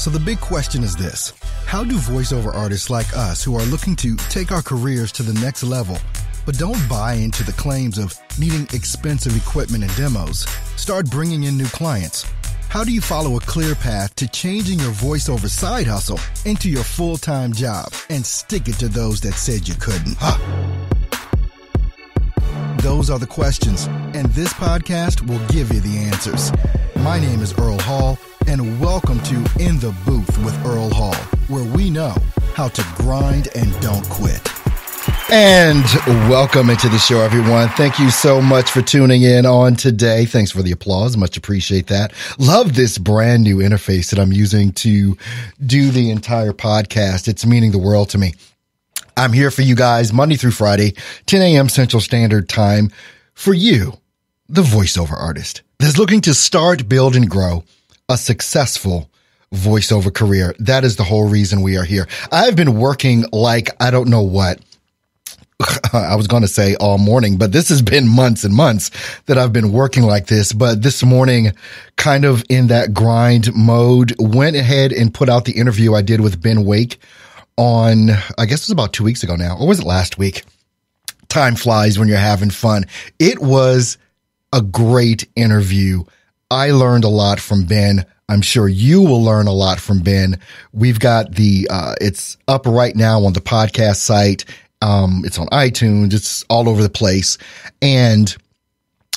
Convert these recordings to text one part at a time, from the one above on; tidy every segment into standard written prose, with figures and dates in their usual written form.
So the big question is this: how do voiceover artists like us who are looking to take our careers to the next level, but don't buy into the claims of needing expensive equipment and demos, start bringing in new clients? How do you follow a clear path to changing your voiceover side hustle into your full-time job and stick it to those that said you couldn't? Those are the questions, and this podcast will give you the answers. My name is Earl Hall, and welcome to In the Booth with Earl Hall, where we know how to grind and don't quit. And welcome into the show, everyone. Thank you so much for tuning in on today. Thanks for the applause. Much appreciate that. Love this brand new interface that I'm using to do the entire podcast. It's meaning the world to me. I'm here for you guys Monday through Friday, 10 a.m. Central Standard Time, for you, the voiceover artist that's looking to start, build, and grow a successful voiceover career. That is the whole reason we are here. I've been working like I don't know what. I was going to say all morning, but this has been months and months that I've been working like this. But this morning, kind of in that grind mode, went ahead and put out the interview I did with Ben Wake on, I guess it was about 2 weeks ago now, or was it last week? Time flies when you're having fun. It was a great interview. I learned a lot from Ben. I'm sure you will learn a lot from Ben. We've got it's up right now on the podcast site. It's on iTunes. It's all over the place. And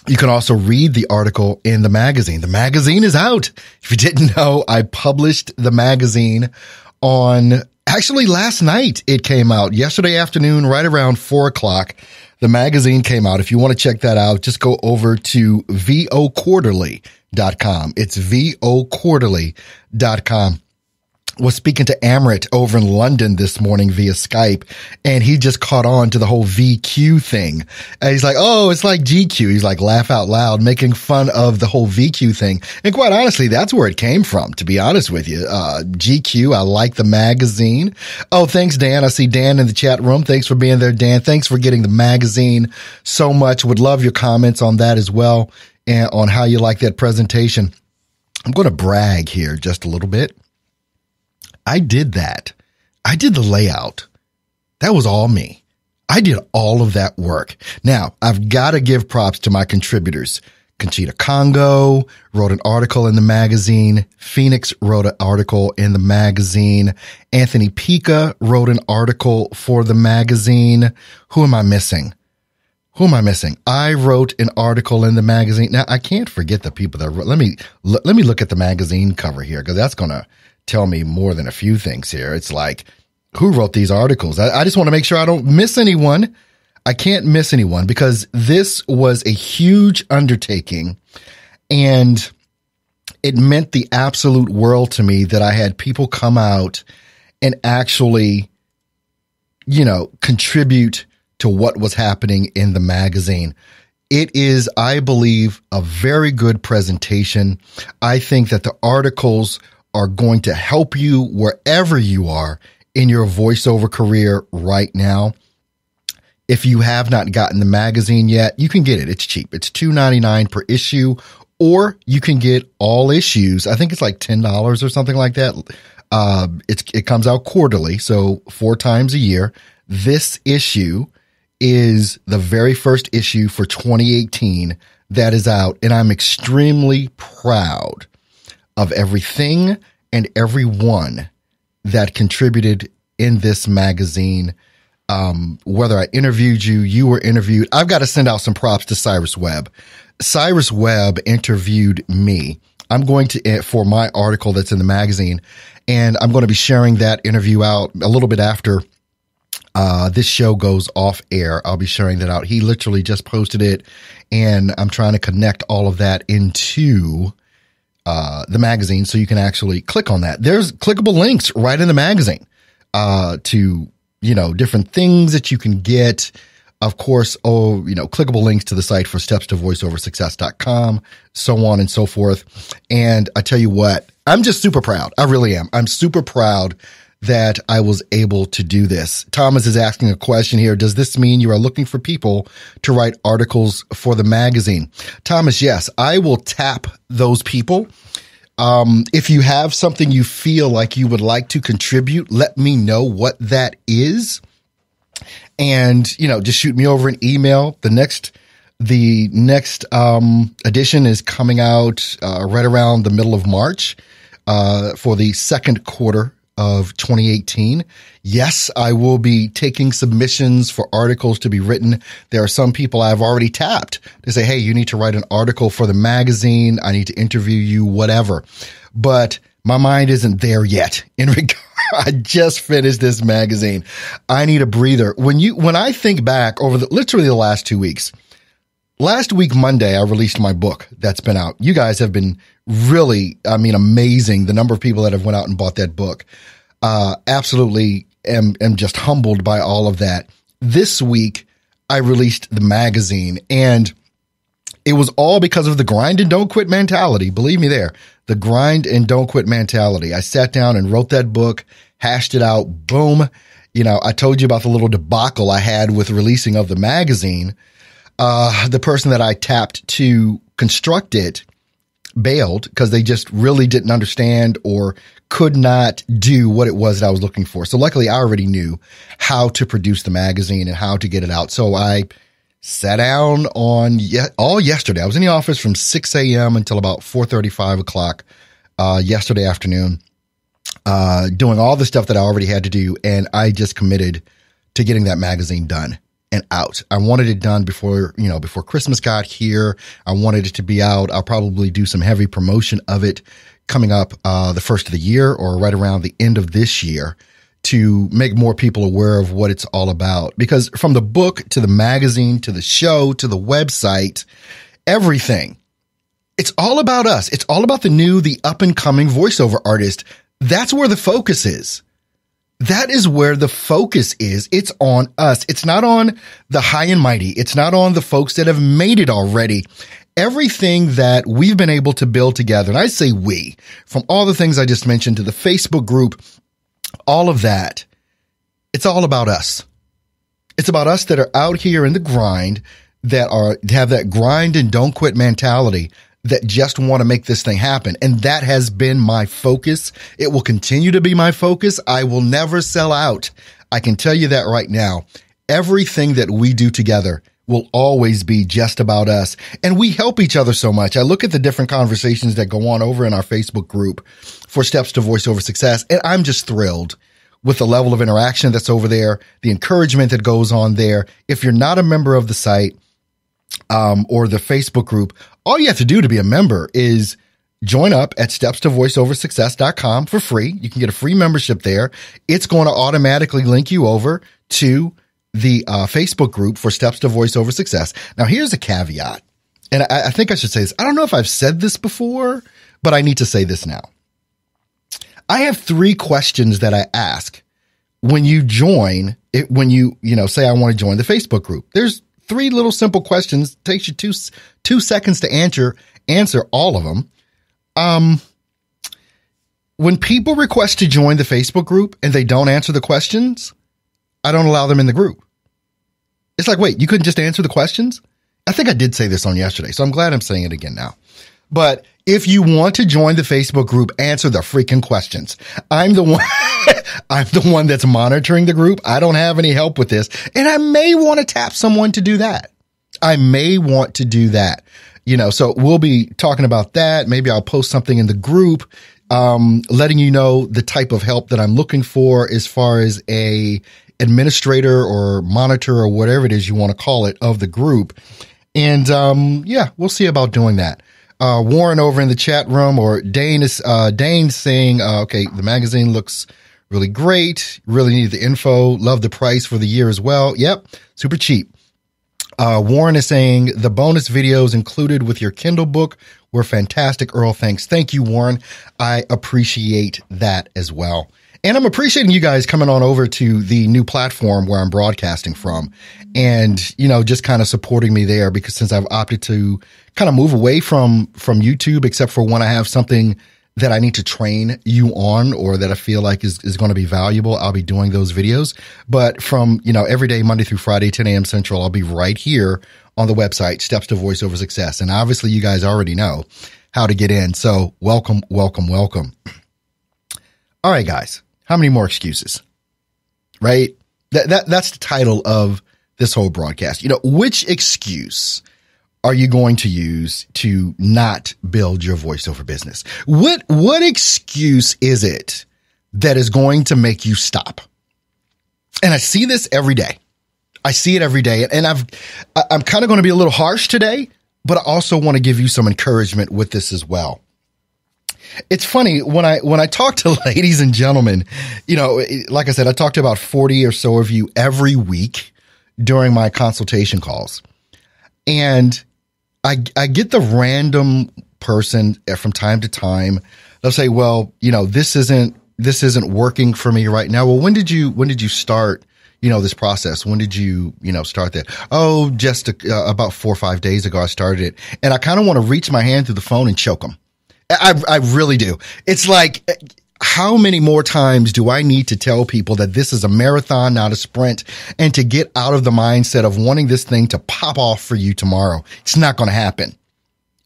you can also read the article in the magazine. The magazine is out. If you didn't know, I published the magazine actually last night. It came out yesterday afternoon, right around 4:00. The magazine came out. If you want to check that out, just go over to voquarterly.com. It's voquarterly.com. Was speaking to Amrit over in London this morning via Skype, and he just caught on to the whole VQ thing. And he's like, oh, it's like GQ. He's like, laugh out loud, making fun of the whole VQ thing. And quite honestly, that's where it came from, to be honest with you. GQ, I like the magazine. Oh, thanks, Dan. I see Dan in the chat room. Thanks for being there, Dan. Thanks for getting the magazine so much. Would love your comments on that as well, and on how you like that presentation. I'm going to brag here just a little bit. I did that. I did the layout. That was all me. I did all of that work. Now, I've got to give props to my contributors. Conchita Congo wrote an article in the magazine. Phoenix wrote an article in the magazine. Anthony Pica wrote an article for the magazine. Who am I missing? I wrote an article in the magazine. Now, I can't forget the people that wrote. Let me look at the magazine cover here, because that's going to tell me more than a few things here. It's like, who wrote these articles? I just want to make sure I don't miss anyone. I can't miss anyone, because this was a huge undertaking, and it meant the absolute world to me that I had people come out and actually, contribute to what was happening in the magazine. It is, I believe, a very good presentation. I think that the articles are going to help you wherever you are in your voiceover career right now. If you have not gotten the magazine yet, you can get it. It's cheap. It's $2.99 per issue, or you can get all issues. I think it's like $10 or something like that. It comes out quarterly, so 4 times a year. This issue is the very first issue for 2018 that is out, and I'm extremely proud of everything and everyone that contributed in this magazine. Whether I interviewed you, you were interviewed. I've got to send out some props to Cyrus Webb. Cyrus Webb interviewed me. I'm going to, for my article that's in the magazine, and I'm going to be sharing that interview out a little bit after this show goes off air. I'll be sharing that out. He literally just posted it, and I'm trying to connect all of that into the magazine, so you can actually click on that. There's clickable links right in the magazine to different things that you can get. Of course, clickable links to the site for steps to voiceoversuccess.com, so on and so forth. And I tell you what, I'm just super proud. I really am. I'm super proud that I was able to do this. Thomas is asking a question here. Does this mean you are looking for people to write articles for the magazine? Thomas, yes, I will tap those people. If you have something you feel like you would like to contribute, let me know what that is. And, just shoot me over an email. The next edition is coming out right around the middle of March for the second quarter of 2018. Yes, I will be taking submissions for articles to be written. There are some people I've already tapped to say, hey, you need to write an article for the magazine. I need to interview you, whatever. But my mind isn't there yet in regard. I just finished this magazine. I need a breather. When I think back over literally the last 2 weeks, last week, Monday, I released my book that's been out. You guys have been really, amazing. The number of people that have went out and bought that book. Absolutely am just humbled by all of that. This week, I released the magazine, and it was all because of the grind and don't quit mentality. Believe me there, the grind and don't quit mentality. I sat down and wrote that book, hashed it out, boom. I told you about the little debacle I had with releasing of the magazine. The person that I tapped to construct it bailed because they just really didn't understand or could not do what it was that I was looking for. So luckily I already knew how to produce the magazine and how to get it out. So I sat down all yesterday. I was in the office from 6 a.m. until about 4:30, 5 o'clock, yesterday afternoon, doing all the stuff that I already had to do. And I just committed to getting that magazine done and out. I wanted it done before Christmas got here. I wanted it to be out. I'll probably do some heavy promotion of it coming up, the first of the year or right around the end of this year to make more people aware of what it's all about. Because from the book to the magazine, to the show, to the website, everything, it's all about us. It's all about the up and coming voiceover artist. That's where the focus is. That is where the focus is. It's on us. It's not on the high and mighty. It's not on the folks that have made it already. Everything that we've been able to build together, and I say we, from all the things I just mentioned to the Facebook group, all of that, it's all about us. It's about us that are out here in the grind, that have that grind and don't quit mentality, that just want to make this thing happen. And that has been my focus. It will continue to be my focus. I will never sell out. I can tell you that right now. Everything that we do together will always be just about us. And we help each other so much. I look at the different conversations that go on over in our Facebook group for Steps to Voiceover Success, and I'm just thrilled with the level of interaction that's over there, the encouragement that goes on there. If you're not a member of the site, or the Facebook group, all you have to do to be a member is join up at stepstovoiceoversuccess.com for free. You can get a free membership there. It's going to automatically link you over to the Facebook group for Steps to Voiceover Success. Now, here's a caveat, and I think I should say this. I don't know if I've said this before, but I need to say this now. I have 3 questions that I ask when you join it, when you say I want to join the Facebook group. There's 3 little simple questions. It takes you two seconds to answer all of them. When people request to join the Facebook group and they don't answer the questions, I don't allow them in the group. It's like, wait, you couldn't just answer the questions? I think I did say this on yesterday, so I'm glad I'm saying it again now. But if you want to join the Facebook group, answer the freaking questions. I'm the one, I'm the one that's monitoring the group. I don't have any help with this. And I may want to tap someone to do that. I may want to do that, so we'll be talking about that. Maybe I'll post something in the group, letting you know the type of help that I'm looking for as far as a administrator or monitor or whatever it is you want to call it of the group. And, we'll see about doing that. Warren over in the chat room, or Dane saying, okay, the magazine looks really great. Really need the info. Love the price for the year as well. Yep. Super cheap. Warren is saying the bonus videos included with your Kindle book were fantastic. Earl, thanks. Thank you, Warren. I appreciate that as well. And I'm appreciating you guys coming on over to the new platform where I'm broadcasting from and, just kind of supporting me there, because since I've opted to kind of move away from YouTube, except for when I have something that I need to train you on or that I feel like is going to be valuable, I'll be doing those videos. But from, every day, Monday through Friday, 10 a.m. Central, I'll be right here on the website, Steps to Voiceover Success. And obviously you guys already know how to get in. So welcome, welcome, welcome. All right, guys, how many more excuses? Right? That's the title of this whole broadcast. Which excuse are you going to use to not build your voiceover business? What excuse is it that is going to make you stop? And I see this every day. I see it every day. And I'm kind of going to be a little harsh today, but I also want to give you some encouragement with this as well. It's funny when I talk to ladies and gentlemen, like I said, I talk to about 40 or so of you every week during my consultation calls. And I get the random person from time to time. They'll say, well, this isn't working for me right now. Well, when did you start, this process? When did you, start that? Oh, just about 4 or 5 days ago, I started it. And I kind of want to reach my hand through the phone and choke them. I really do. It's like, how many more times do I need to tell people that this is a marathon, not a sprint, and to get out of the mindset of wanting this thing to pop off for you tomorrow? It's not going to happen.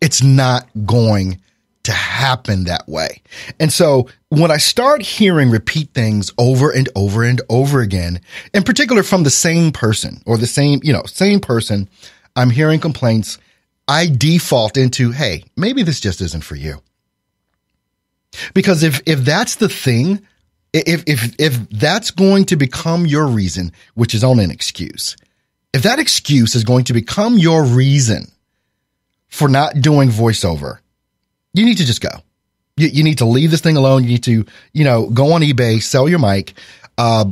It's not going to happen that way. And so when I start hearing repeat things over and over and over again, in particular from the same person or the same person, I'm hearing complaints, I default into, hey, maybe this just isn't for you. Because if that's the thing, if that's going to become your reason, which is only an excuse, if that excuse is going to become your reason for not doing voiceover, you need to just go. You need to leave this thing alone. You need to, go on eBay, sell your mic,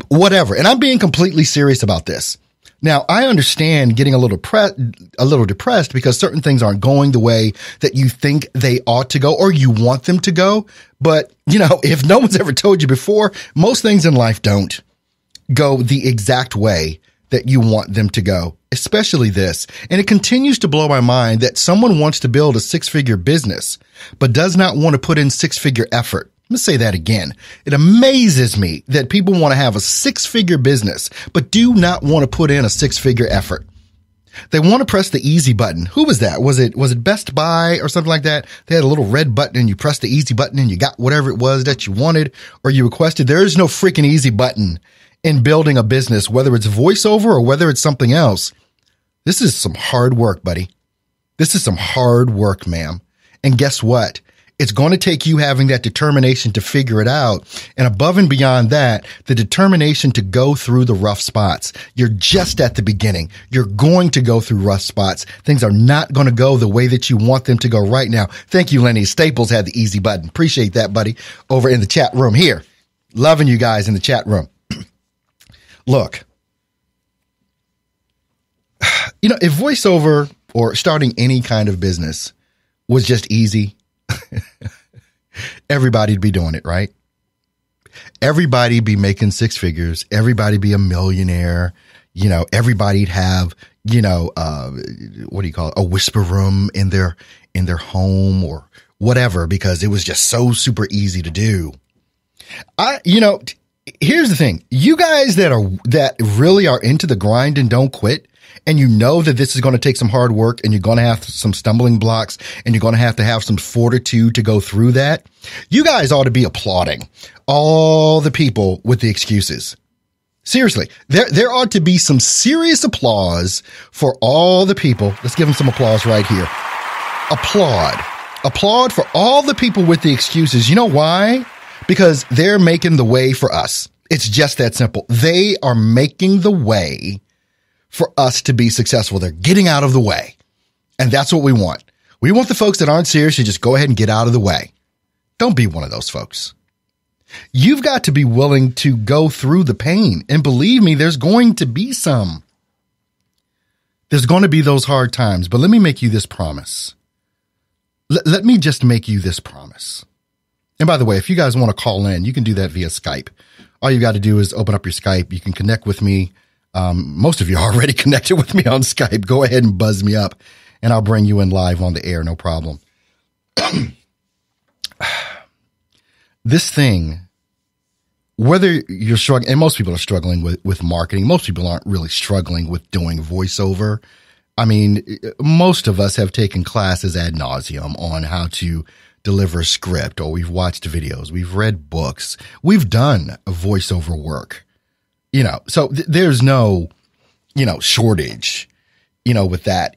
whatever. And I'm being completely serious about this. Now, I understand getting a little depressed because certain things aren't going the way that you think they ought to go or you want them to go. But, if no one's ever told you before, most things in life don't go the exact way that you want them to go, especially this. And it continues to blow my mind that someone wants to build a 6-figure business, but does not want to put in 6-figure effort. Let me say that again. It amazes me that people want to have a 6-figure business, but do not want to put in a 6-figure effort. They want to press the easy button. Who was that? Was it Best Buy or something like that? They had a little red button and you press the easy button and you got whatever it was that you wanted or you requested. There is no freaking easy button in building a business, whether it's voiceover or whether it's something else. This is some hard work, buddy. This is some hard work, ma'am. And guess what? It's going to take you having that determination to figure it out. And above and beyond that, the determination to go through the rough spots. You're just at the beginning. You're going to go through rough spots. Things are not going to go the way that you want them to go right now. Thank you, Lenny. Staples had the easy button. Appreciate that, buddy. Over in the chat room here. Loving you guys in the chat room. Look, if voiceover or starting any kind of business was just easy, everybody'd be doing it, right? Everybody'd be making 6 figures. Everybody'd be a millionaire. Everybody'd have, what do you call it? A whisper room in their home or whatever, because it was just so super easy to do. Here's the thing. You guys that really are into the grind and don't quit, and you know that this is going to take some hard work and you're going to have some stumbling blocks and you're going to have some fortitude to go through that. You guys ought to be applauding all the people with the excuses. Seriously, there ought to be some serious applause for all the people. Let's give them some applause right here. Applaud for all the people with the excuses. You know why? Because they're making the way for us. It's just that simple. They are making the way for us to be successful. They're getting out of the way. And that's what we want. We want the folks that aren't serious to just go ahead and get out of the way. Don't be one of those folks. You've got to be willing to go through the pain. And believe me, there's going to be some. There's going to be those hard times. But let me make you this promise. Let me just make you this promise. And by the way, if you guys want to call in, you can do that via Skype. All you got to do is open up your Skype. You can connect with me. Most of you are already connected with me on Skype. Go ahead and buzz me up and I'll bring you in live on the air. No problem. This thing, whether you're struggling, and most people are struggling with marketing. Most people aren't really struggling with doing voiceover. I mean, most of us have taken classes ad nauseum on how to deliver a script, or we've watched videos, we've read books, we've done voiceover work, so there's no, shortage, with that.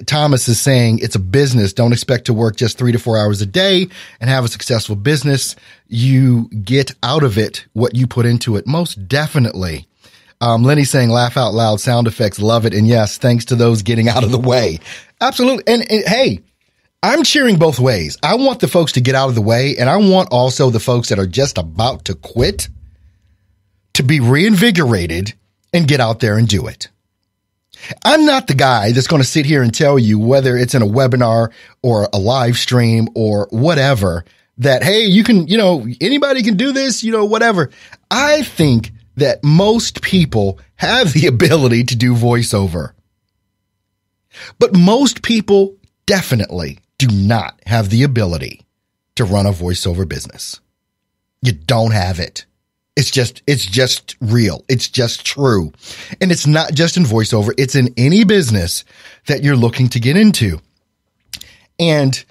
Thomas is saying it's a business. Don't expect to work just 3 to 4 hours a day and have a successful business. You get out of it what you put into it. Most definitely. Lenny's saying laugh out loud, sound effects, love it. And yes, thanks to those getting out of the way. Absolutely. And hey, I'm cheering both ways. I want the folks to get out of the way, and I want also the folks that are just about to quit to be reinvigorated and get out there and do it. I'm not the guy that's going to sit here and tell you, whether it's in a webinar or a live stream or whatever, that, hey, you can, anybody can do this, whatever. I think that most people have the ability to do voiceover, but most people definitely do not have the ability to run a voiceover business. You don't have it. It's just real. It's just true. And it's not just in voiceover. It's in any business that you're looking to get into. And,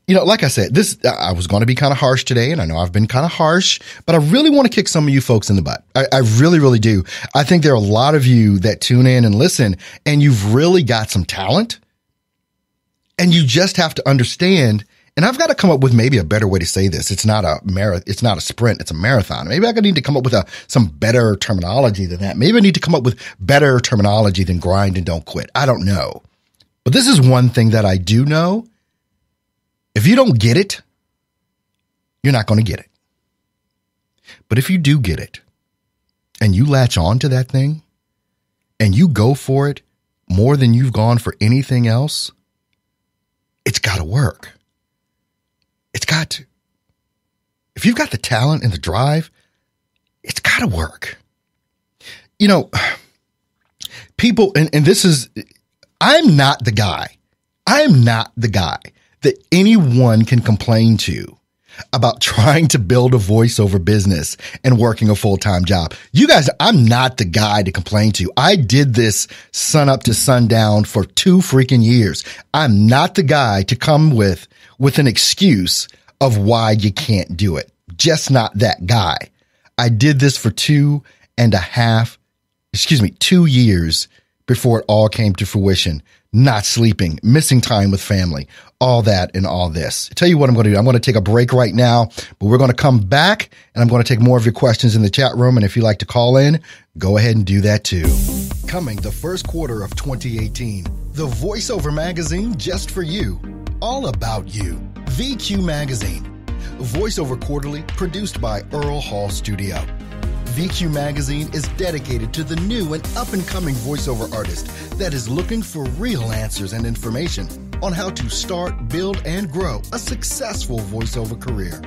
like I said, I was going to be kind of harsh today, and I know I've been kind of harsh, but I really want to kick some of you folks in the butt. I really, really do. I think there are a lot of you that tune in and listen, and you've really got some talent. And you just have to understand, and I've got to come up with maybe a better way to say this. It's not a it's not a sprint, it's a marathon. Maybe I need to come up with some better terminology than that. Maybe I need to come up with better terminology than grind and don't quit. I don't know. But this is one thing that I do know. If you don't get it, you're not going to get it. But if you do get it and you latch on to that thing and you go for it more than you've gone for anything else, it's got to work. It's got to. If you've got the talent and the drive, it's got to work. People, and this is, I'm not the guy that anyone can complain to about trying to build a voiceover business and working a full-time job. You guys, I'm not the guy to complain to. I did this sun up to sundown for 2 freaking years. I'm not the guy to come with an excuse of why you can't do it. Just not that guy. I did this for 2 years before it all came to fruition. Not sleeping, missing time with family, all that and all this. I tell you what I'm going to do. I'm going to take a break right now, but we're going to come back and I'm going to take more of your questions in the chat room. And if you like to call in, go ahead and do that too. Coming the first quarter of 2018, the voiceover magazine just for you, all about you. VQ Magazine, voiceover quarterly produced by Earl Hall Studio. VQ Magazine is dedicated to the new and up-and-coming voiceover artist that is looking for real answers and information on how to start, build, and grow a successful voiceover career.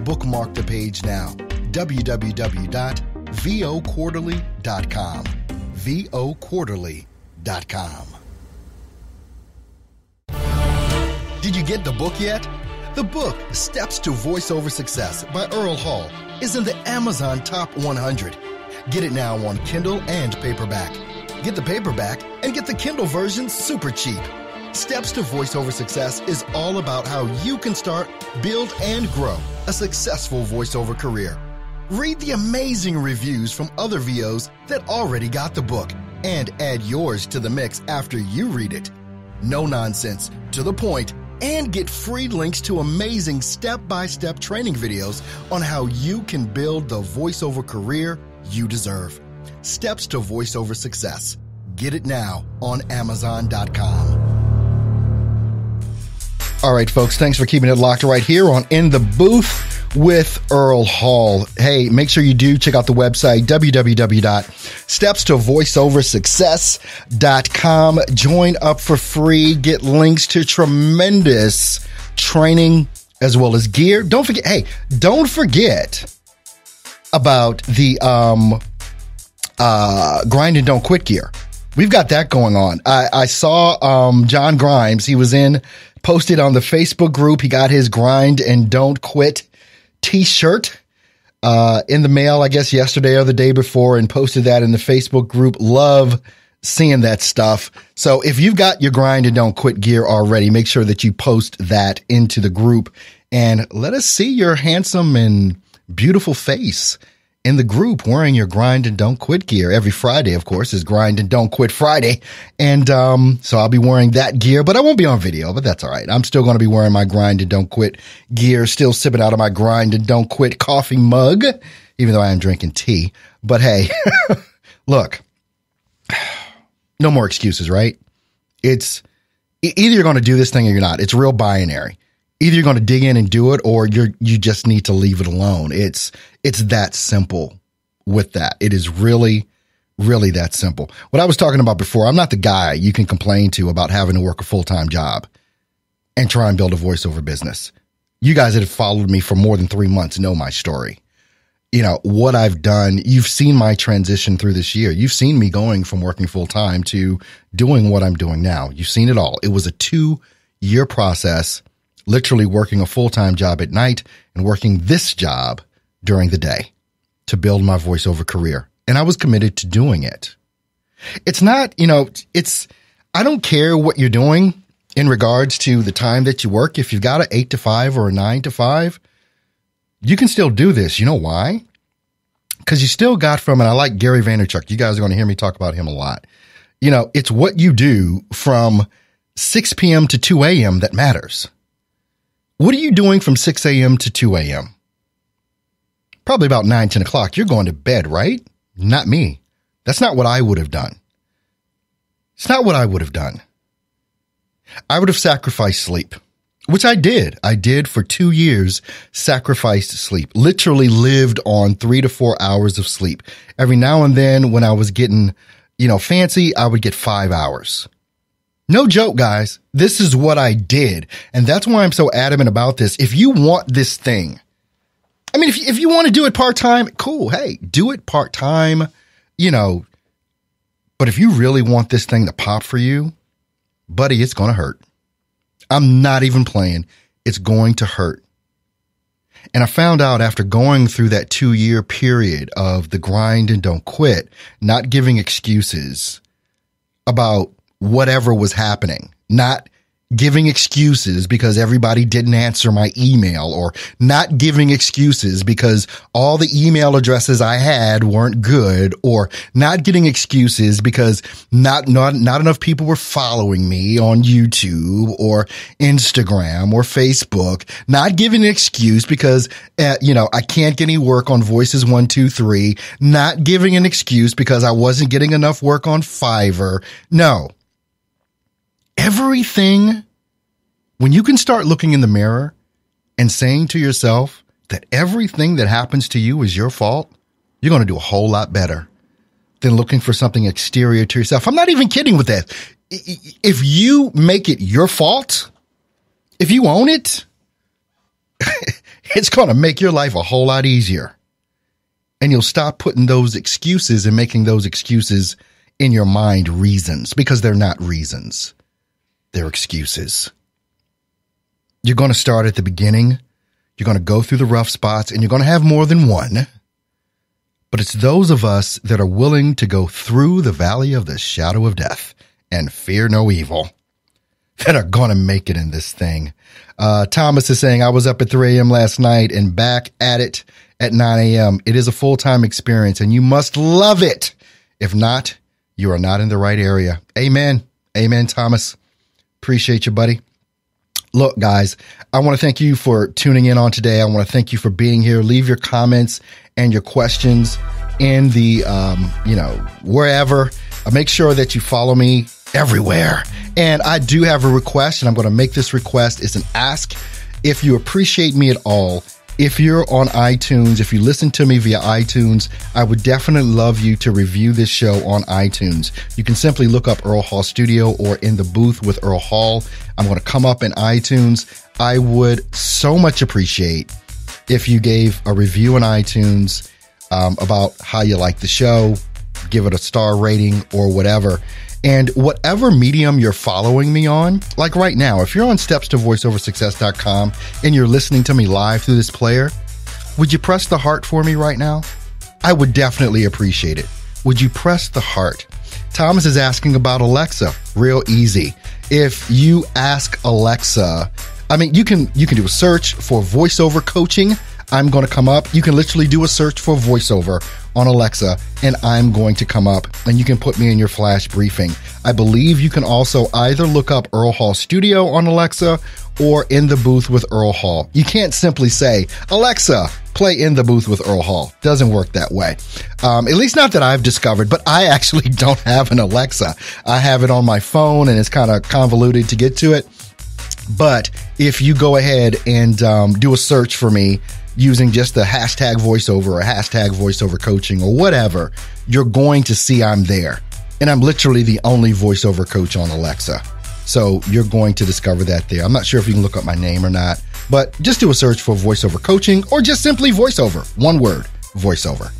Bookmark the page now, www.voquarterly.com. voquarterly.com. Did you get the book yet? The book, Steps to Voiceover Success by Earl Hall, is in the Amazon Top 100. Get it now on Kindle and paperback. Get the paperback and get the Kindle version super cheap. Steps to Voiceover Success is all about how you can start, build, and grow a successful voiceover career. Read the amazing reviews from other VOs that already got the book and add yours to the mix after you read it. No nonsense, to the point, and get free links to amazing step-by-step training videos on how you can build the voiceover career you deserve. Steps to Voiceover Success. Get it now on Amazon.com. All right, folks, thanks for keeping it locked right here on In the Booth with Earl Hall. Hey, make sure you do check out the website, www.stepstovoiceoversuccess.com. Join up for free. Get links to tremendous training as well as gear. Don't forget about the Grind and Don't Quit gear. We've got that going on. I saw John Grimes. He was posted on the Facebook group. He got his Grind and Don't Quit t-shirt in the mail, I guess yesterday or the day before, and posted that in the Facebook group. Love seeing that stuff. So if you've got your Grind and Don't Quit gear already, make sure that you post that into the group and let us see your handsome and beautiful face in the group wearing your Grind and Don't Quit gear. Every Friday, of course, is Grind and Don't Quit Friday. And so I'll be wearing that gear, but I won't be on video, but that's all right. I'm still going to be wearing my Grind and Don't Quit gear, still sipping out of my Grind and Don't Quit coffee mug, even though I am drinking tea. But hey, look, no more excuses, right? It's either you're going to do this thing or you're not. It's real binary. Either you're going to dig in and do it, or you just need to leave it alone. It's that simple with that. It is really, really that simple. What I was talking about before, I'm not the guy you can complain to about having to work a full-time job and try and build a voiceover business. You guys that have followed me for more than 3 months know my story. You know, what I've done. You've seen my transition through this year. You've seen me going from working full-time to doing what I'm doing now. You've seen it all. It was a 2-year process, literally working a full-time job at night and working this job during the day to build my voiceover career. And I was committed to doing it. It's not, I don't care what you're doing in regards to the time that you work. If you've got an 8 to 5 or a 9 to 5, you can still do this. You know why? Because you still got and I like Gary Vaynerchuk. You guys are going to hear me talk about him a lot. It's what you do from 6 p.m. to 2 a.m. that matters. What are you doing from 6 a.m. to 2 a.m.? Probably about 9, 10 o'clock. You're going to bed, right? Not me. That's not what I would have done. It's not what I would have done. I would have sacrificed sleep, which I did. I did for 2 years, sacrificed sleep, literally lived on 3 to 4 hours of sleep. Every now and then when I was getting, fancy, I would get 5 hours. No joke, guys. This is what I did. And that's why I'm so adamant about this. If you want this thing, if you want to do it part-time, cool. Hey, do it part-time, but if you really want this thing to pop for you, buddy, it's going to hurt. I'm not even playing. It's going to hurt. And I found out after going through that 2-year period of the grind and don't quit, not giving excuses about whatever was happening, not giving excuses because everybody didn't answer my email, or not giving excuses because all the email addresses I had weren't good, or not getting excuses because not enough people were following me on YouTube or Instagram or Facebook, not giving an excuse because, I can't get any work on Voices 1, 2, 3, not giving an excuse because I wasn't getting enough work on Fiverr. No. Everything, when you can start looking in the mirror and saying to yourself that everything that happens to you is your fault, you're going to do a whole lot better than looking for something exterior to yourself. I'm not even kidding with that. If you make it your fault, if you own it, it's going to make your life a whole lot easier. And you'll stop putting those excuses and making those excuses in your mind reasons, because they're not reasons. They're excuses. You're going to start at the beginning. You're going to go through the rough spots, and you're going to have more than one. But it's those of us that are willing to go through the valley of the shadow of death and fear no evil that are going to make it in this thing. Thomas is saying, I was up at 3 a.m. last night and back at it at 9 a.m. It is a full-time experience, and you must love it. If not, you are not in the right area. Amen. Amen, Thomas. Appreciate you, buddy. Look, guys, I want to thank you for tuning in on today. I want to thank you for being here. Leave your comments and your questions in the, wherever. Make sure that you follow me everywhere. And I do have a request, and I'm going to make this request. It's an ask. If you appreciate me at all, if you're on iTunes, if you listen to me via iTunes, I would definitely love you to review this show on iTunes. You can simply look up Earl Hall Studio or In the Booth with Earl Hall. I'm going to come up in iTunes. I would so much appreciate if you gave a review on iTunes about how you like the show, give it a star rating or whatever. And whatever medium you're following me on, like right now, if you're on stepstovoiceoversuccess.com and you're listening to me live through this player, would you press the heart for me right now? I would definitely appreciate it. Would you press the heart? Thomas is asking about Alexa. Real easy. If you ask Alexa, you can do a search for voiceover coaching. I'm going to come up. You can literally do a search for voiceover on Alexa, and I'm going to come up, and you can put me in your flash briefing. I believe you can also either look up Earl Hall Studio on Alexa or In the Booth with Earl Hall. You can't simply say, Alexa, play In the Booth with Earl Hall. Doesn't work that way. At least not that I've discovered, but I actually don't have an Alexa. I have it on my phone, and it's kind of convoluted to get to it. But if you go ahead and do a search for me using just the hashtag voiceover or hashtag voiceover coaching or whatever, you're going to see I'm there. And I'm literally the only voiceover coach on Alexa. So you're going to discover that there. I'm not sure if you can look up my name or not, but just do a search for voiceover coaching or just simply voiceover. One word, voiceover.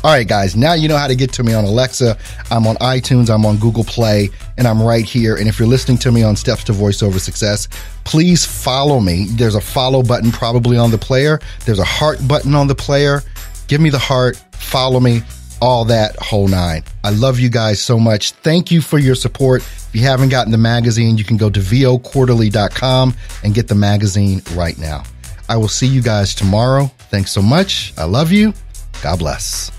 All right, guys, now you know how to get to me on Alexa. I'm on iTunes, I'm on Google Play, and I'm right here. And if you're listening to me on Steps to Voiceover Success, please follow me. There's a follow button probably on the player. There's a heart button on the player. Give me the heart, follow me, all that whole nine. I love you guys so much. Thank you for your support. If you haven't gotten the magazine, you can go to voquarterly.com and get the magazine right now. I will see you guys tomorrow. Thanks so much. I love you. God bless.